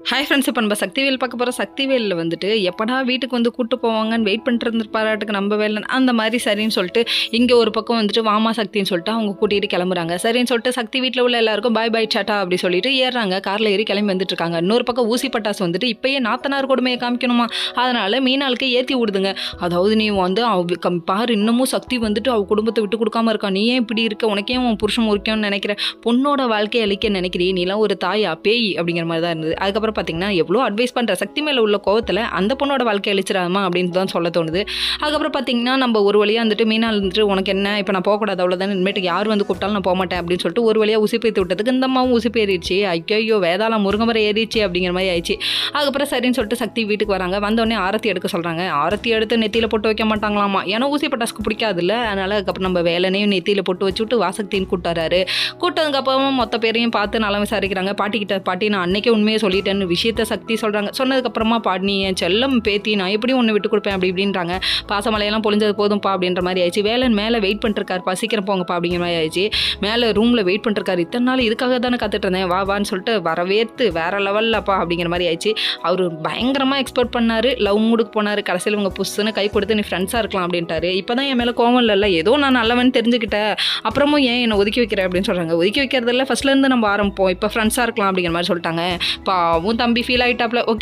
Hi friends, இப்போ நம்ம சக்திவேல் பார்க்க போகிறோம். சக்திவேலில் வந்துட்டு எப்படா வீட்டுக்கு வந்து கூட்டு போவாங்கன்னு வெயிட் பண்ணிட்டு இருந்துருப்பாராட்டுக்கு நம்ம வேலை அந்த மாதிரி சரின்னு சொல்லிட்டு இங்கே ஒரு பக்கம் வந்துட்டு வாமா சக்தின்னு சொல்லிட்டு அவங்க கூட்டிகிட்டு கிளம்புறாங்க. சரின்னு சொல்லிட்டு சக்தி வீட்டில் உள்ள எல்லாருக்கும் பாய் பாய் சாட்டா அப்படி சொல்லிட்டு ஏறுறாங்க. காரில் ஏறி கிளம்பி வந்துட்டு இருக்காங்க. இன்னொரு பக்கம் ஊசி பட்டாசு வந்துட்டு இப்போயே நாத்தனார் கொடுமையை காமிக்கணுமா, அதனால மீனாளுக்கு ஏற்றி விடுதுங்க. அதாவது நீ வந்து பாரு, இன்னமும் சக்தி வந்துட்டு அவ குடும்பத்தை விட்டு கொடுக்காம இருக்கா, நீ ஏன் இப்படி இருக்க, உனக்கே உன் புருஷன் முறிக்கணும்னு நினைக்கிற, பொண்ணோட வாழ்க்கையை அழிக்க நினைக்கிறீ, நீலாம் ஒரு தாயா பேய் அப்படிங்கிற மாதிரி தான் இருந்தது. அதுக்கப்புறம் பார்த்தீங்கன்னா எவ்வளோ அட்வைஸ் பண்ணுற சக்தி மேலே உள்ள கோவத்தில் அந்த பொண்ணோட வாழ்க்கை அழிச்சிடாமா அப்படின்னு தான் சொல்ல தோணுது. அதுக்கப்புறம் பார்த்தீங்கன்னா நம்ம ஒரு வழியாக வந்துட்டு மீனா இருந்துட்டு உனக்கு என்ன இப்போ நான் போகக்கூடாது அவ்வளோதானே, இனிமேட்டுக்கு யார் வந்து கூப்பிட்டாலும் நான் போக மாட்டேன் அப்படின்னு சொல்லிட்டு ஒரு வழியாக உசி பேத்து விட்டதுக்கு இந்த அம்மாவும் உசி பேறிடுச்சு. ஐயோ வேதாளம் முருங்கமரம் ஏறிடுச்சு அப்படிங்கிற மாதிரி ஆயிடுச்சு. அதுக்கப்புறம் சரின்னு சொல்லிட்டு சக்தி வீட்டுக்கு வராங்க. வந்தோடனே ஆரத்தி எடுக்க சொல்கிறாங்க. ஆரத்தி எடுத்து நெத்தியில் போட்டு வைக்க மாட்டாங்களாமா, ஏன்னா ஊசி பட்டாசுக்கு பிடிக்காதுல்ல. அதனால் அதுக்கப்புறம் நம்ம வேலைனையும் நெத்தியில் போட்டு வச்சு விட்டு வாசக்தின்னு கூட்டாரு. கூட்டதுக்கப்புறம் மொத்த பேரையும் பார்த்து நல்லா விசாரிக்கிறாங்க. பாட்டிக்கிட்ட, பாட்டி நான் அன்னைக்கே உண்மையை சொல்லிட்டேன்னு விஷயத்த சக்தி சொல்கிறாங்க. சொன்னதுக்கப்புறமா பாட்டி என் செல்லம் பேத்தி, நான் எப்படி ஒன்று விட்டு கொடுப்பேன் அப்படி இப்படின்றாங்க. பாசமலையெல்லாம் பொழிஞ்சது போதும்ப்பா அப்படின்ற மாதிரி ஆயிடுச்சு. வேலன் மேலே வெயிட் பண்ணிருக்காருப்பா, சீக்கிரம் போங்கப்பா அப்படிங்கிற மாதிரி ஆயிடுச்சு. மேலே ரூமில் வெயிட் பண்ணிருக்காரு. இத்தனை நாள் இதுக்காக தானே காத்துட்டு இருந்தேன், வான்னு சொல்லிட்டு வரவேற்று வேற லெவல்லப்பா அப்படிங்கிற மாதிரி ஆயிடுச்சு. அவர் பயங்கரமாக எக்ஸ்பெக்ட் பண்ணார். லவ் மூடுக்கு போனார். கடைசியில் இவங்க புஷ்ஷுன்னு கை கொடுத்து நீ ஃப்ரெண்ட்ஸாக இருக்கலாம் அப்படின்ட்டாரு. இப்போ தான் என் மேலே கோவம் இல்லைல்ல, ஏதோ நான் நல்லவன் தெரிஞ்சுக்கிட்டேன், அப்புறமும் ஏன் என்னை ஒதுக்கி வைக்கிறேன் அப்படின்னு சொல்கிறாங்க. ஒதுக்கி வைக்கிறதில்ல, ஃபர்ஸ்ட்லேருந்து நம்ம ஆரம்பிப்போம், இப்போ ஃப்ரெண்ட்ஸாக இருக்கலாம் அப்படிங்கிற மாதிரி சொல்லிட்டாங்க. பாவும் தம்பி ஃபீல் ஆகிட்டாப்ல. ஓகே.